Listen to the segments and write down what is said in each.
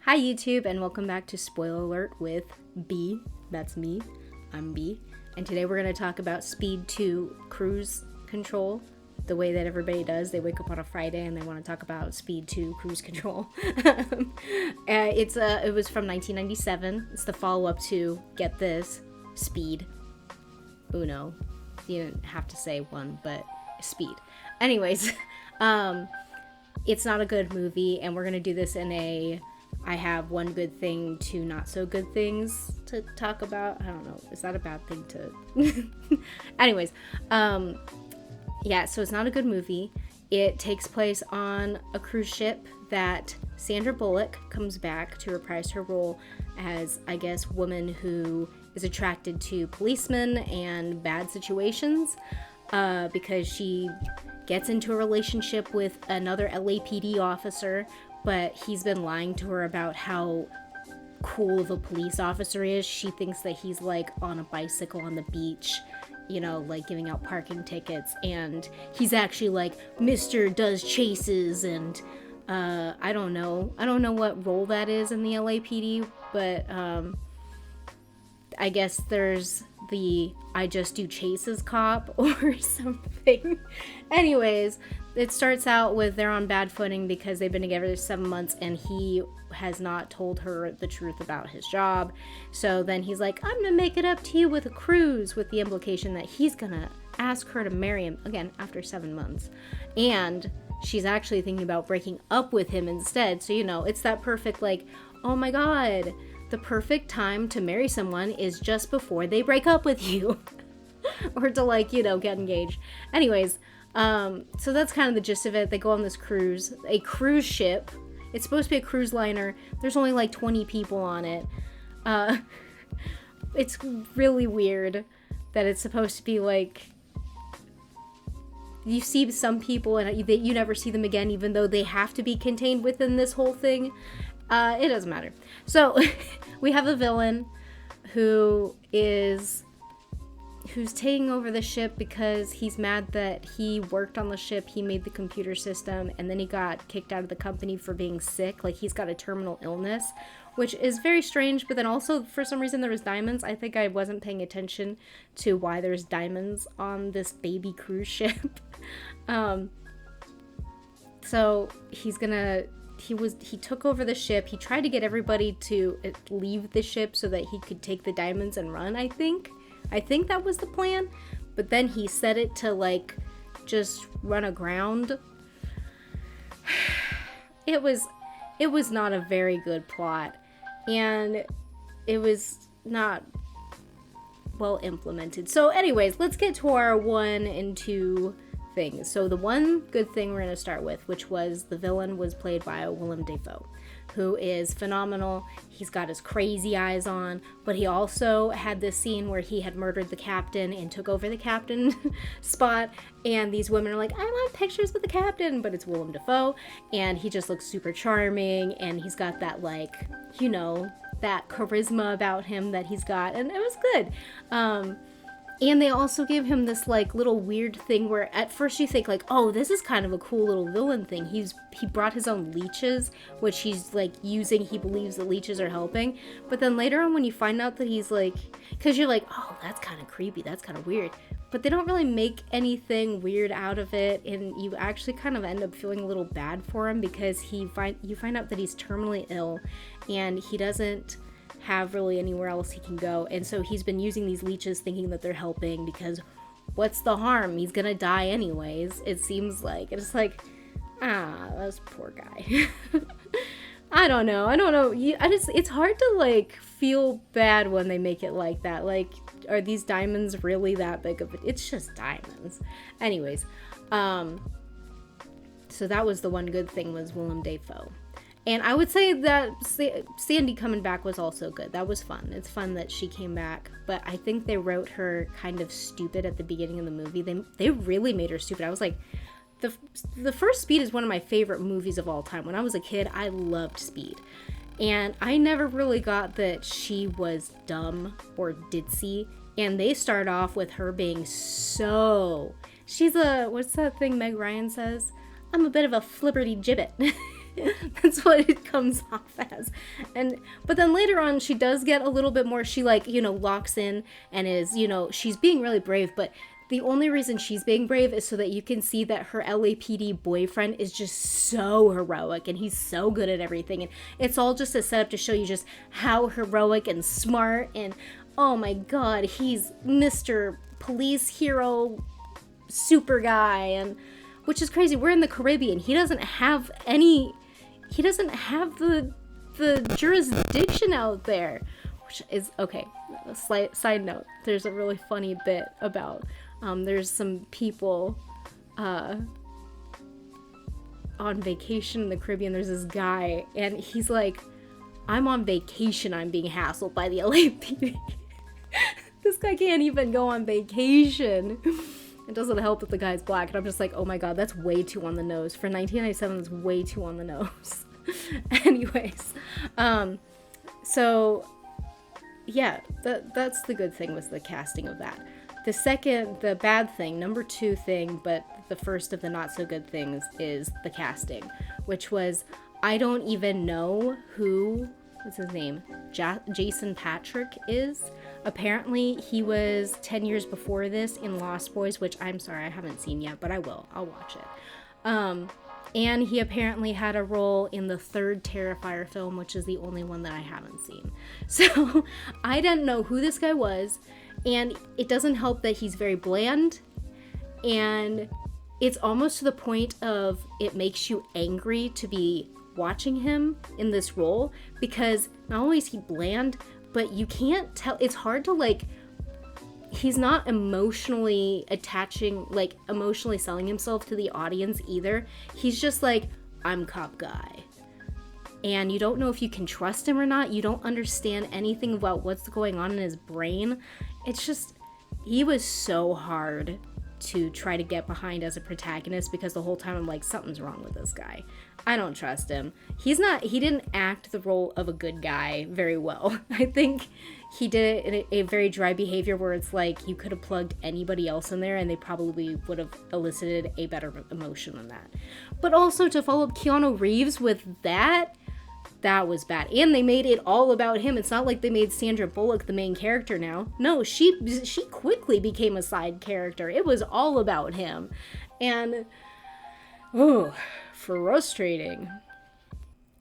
Hi YouTube, and welcome back to Spoiler Alert with B. That's me. I'm B. And today we're going to talk about Speed 2 cruise control. The way that everybody does. They wake up on a Friday and they want to talk about Speed 2 cruise control. It was from 1997. It's the follow-up to, get this, Speed Uno. You didn't have to say one, but Speed. Anyways, it's not a good movie, and we're going to do this in a I have one good thing, two not so good things to talk about. I don't know. Is that a bad thing to... Anyways, yeah, so it's not a good movie. It takes place on a cruise ship that Sandra Bullock comes back to reprise her role as, I guess, woman who is attracted to policemen and bad situations because she gets into a relationship with another LAPD officer, but he's been lying to her about how cool of a police officer he is. She thinks that he's like on a bicycle on the beach, you know, like giving out parking tickets, and he's actually like Mr. Does Chases, and I don't know what role that is in the LAPD, but I guess there's the I just do chases cop or something. Anyways, it starts out with they're on bad footing because they've been together 7 months and he has not told her the truth about his job. So then he's like, I'm gonna make it up to you with a cruise, with the implication that he's gonna ask her to marry him, again, after 7 months. And she's actually thinking about breaking up with him instead. So, you know, it's that perfect, like, oh my god, the perfect time to marry someone is just before they break up with you. Or to, like, you know, get engaged. Anyways, so that's kind of the gist of it. They go on this cruise, a cruise ship. It's supposed to be a cruise liner. There's only like 20 people on it. It's really weird that it's supposed to be like, you see some people and you never see them again, even though they have to be contained within this whole thing. It doesn't matter. So we have a villain who's taking over the ship because he's mad that he worked on the ship, he made the computer system, and then he got kicked out of the company for being sick. Like, he's got a terminal illness, which is very strange. But then also, for some reason, there was diamonds. I think I wasn't paying attention to why there's diamonds on this baby cruise ship. So he took over the ship. He tried to get everybody to leave the ship so that he could take the diamonds and run, I think that was the plan, but then he set it to, like, just run aground. It was not a very good plot, and it was not well implemented. So anyways, let's get to our 1 and 2 things. So the one good thing we're going to start with, which was the villain was played by Willem Dafoe, who is phenomenal. He's got his crazy eyes on, but he also had this scene where he had murdered the captain and took over the captain spot, and these women are like, I want pictures with the captain, but it's Willem Dafoe, and he just looks super charming, and he's got that, like, you know, that charisma about him that he's got, and it was good. And they also give him this, like, little weird thing where at first you think, like, oh, this is kind of a cool little villain thing. He brought his own leeches, which he's, like, using. He believes that leeches are helping. But then later on when you find out that he's, like, because you're like, oh, that's kind of creepy. That's kind of weird. But they don't really make anything weird out of it. And you actually kind of end up feeling a little bad for him because you find out that he's terminally ill and he doesn't have really anywhere else he can go, and so he's been using these leeches thinking that they're helping because what's the harm? He's gonna die anyways, it seems like. It's like, this poor guy. I don't know. It's hard to, like, feel bad when they make it like that. Like, are these diamonds really that big of it's just diamonds. Anyways, so that was the one good thing, was Willem Dafoe. And I would say that Sandy coming back was also good. That was fun. It's fun that she came back. But I think they wrote her kind of stupid at the beginning of the movie. They really made her stupid. I was like, the first Speed is one of my favorite movies of all time. When I was a kid, I loved Speed. And I never really got that she was dumb or ditzy. And they start off with her being she's what's that thing Meg Ryan says? I'm a bit of a flibberty gibbet. That's what it comes off as. But then later on, she does get a little bit more, she like, locks in and is, she's being really brave, but the only reason she's being brave is so that you can see that her LAPD boyfriend is just so heroic and he's so good at everything. And it's all just a setup to show you just how heroic and smart and, oh my god, he's Mr. Police Hero super guy. And which is crazy. We're in the Caribbean. He doesn't have the jurisdiction out there, which is okay. A side note, there's a really funny bit about there's some people on vacation in the Caribbean. There's this guy and he's like, I'm on vacation, I'm being hassled by the LAPD. This guy can't even go on vacation. It doesn't help that the guy's black, and I'm just like, oh my god, that's way too on the nose. For 1997, that's way too on the nose. Anyways, so yeah, that's the good thing was the casting of that. The bad thing, number 2 thing, but the first of the not so good things is the casting, which was, I don't even know what's his name? Jason Patrick is. Apparently, he was 10 years before this in Lost Boys, which I'm sorry, I haven't seen yet, but I will. I'll watch it. And he apparently had a role in the 3rd Terrifier film, which is the only one that I haven't seen. So, I didn't know who this guy was, and it doesn't help that he's very bland, and it's almost to the point of it makes you angry to be watching him in this role, because not only is he bland, but you can't tell, it's hard to like, he's not emotionally emotionally selling himself to the audience either. He's just like, I'm cop guy. And you don't know if you can trust him or not. You don't understand anything about what's going on in his brain. It's just, he was so hard to try to get behind as a protagonist, because the whole time I'm like, something's wrong with this guy. I don't trust him. He didn't act the role of a good guy very well. I think he did a very dry behavior where it's like you could have plugged anybody else in there and they probably would have elicited a better emotion than that. But also to follow up Keanu Reeves with that was bad. And they made it all about him. It's not like they made Sandra Bullock the main character now. No, she quickly became a side character. It was all about him. And, frustrating.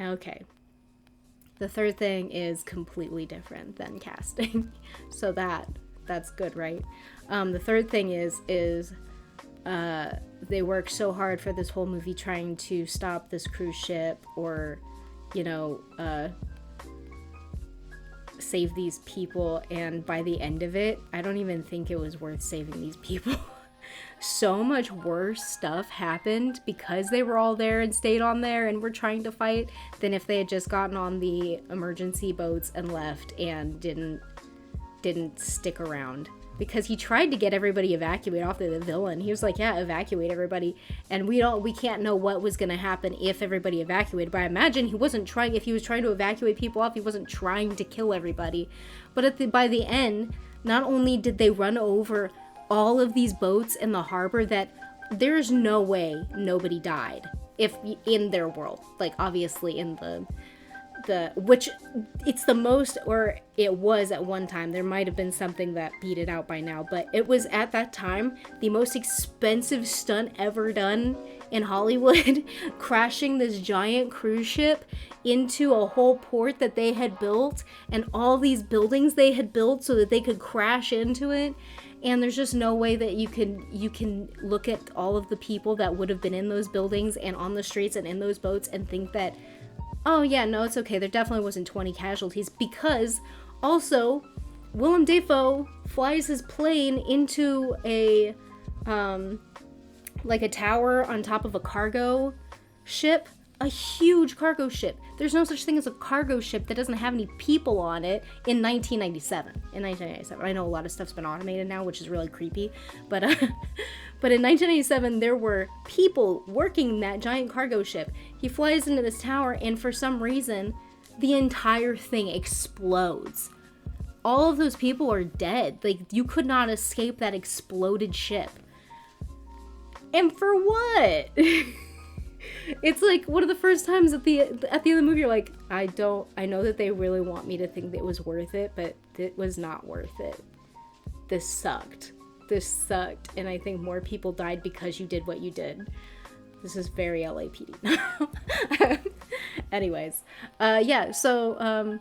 Okay. The third thing is completely different than casting. So that's good, right? The third thing is they worked so hard for this whole movie trying to stop this cruise ship or save these people, and by the end of it, I don't even think it was worth saving these people. So much worse stuff happened because they were all there and stayed on there and were trying to fight than if they had just gotten on the emergency boats and left and didn't stick around. Because he tried to get everybody evacuated off the villain. He was like, yeah, evacuate everybody. And we can't know what was going to happen if everybody evacuated. But I imagine if he was trying to evacuate people off, he wasn't trying to kill everybody. But by the end, not only did they run over all of these boats in the harbor, that there's no way nobody died if in their world. Like, obviously in which it's the most, or it was at one time, there might have been something that beat it out by now, but it was at that time the most expensive stunt ever done in Hollywood, crashing this giant cruise ship into a whole port that they had built and all these buildings they had built so that they could crash into it. And there's just no way that you can look at all of the people that would have been in those buildings and on the streets and in those boats and think that, oh yeah, no, it's okay, there definitely wasn't 20 casualties, because also Willem Dafoe flies his plane into a like a tower on top of a cargo ship, a huge cargo ship. There's no such thing as a cargo ship that doesn't have any people on it in 1997. I know a lot of stuff's been automated now, which is really creepy, but but in 1997 there were people working that giant cargo ship. He flies into this tower and for some reason the entire thing explodes. All of those people are dead. Like, you could not escape that exploded ship. And for what? It's like one of the first times at the end of the movie you're like, I know that they really want me to think that it was worth it, but it was not worth it. This sucked, and I think more people died because you did what you did. This is very LAPD. Anyways, yeah, so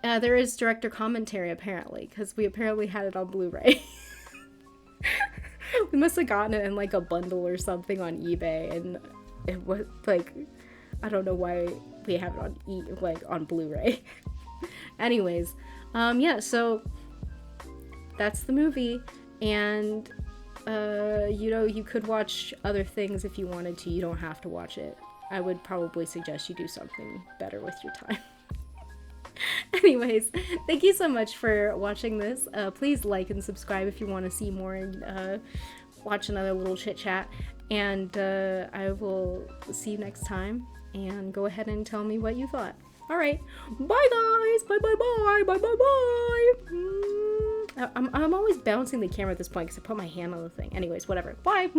there is director commentary apparently, because we apparently had it on Blu-ray. We must have gotten it in like a bundle or something on eBay, and it was like, I don't know why we have it on Blu-ray. Anyways, yeah, so that's the movie, and you know, you could watch other things if you wanted to. You don't have to watch it. I would probably suggest you do something better with your time. Anyways, thank you so much for watching this. Please like and subscribe if you want to see more and watch another little chit chat. And I will see you next time. And go ahead and tell me what you thought. All right, bye guys. Bye bye bye bye bye bye. I'm always bouncing the camera at this point because I put my hand on the thing. Anyways, whatever. Bye.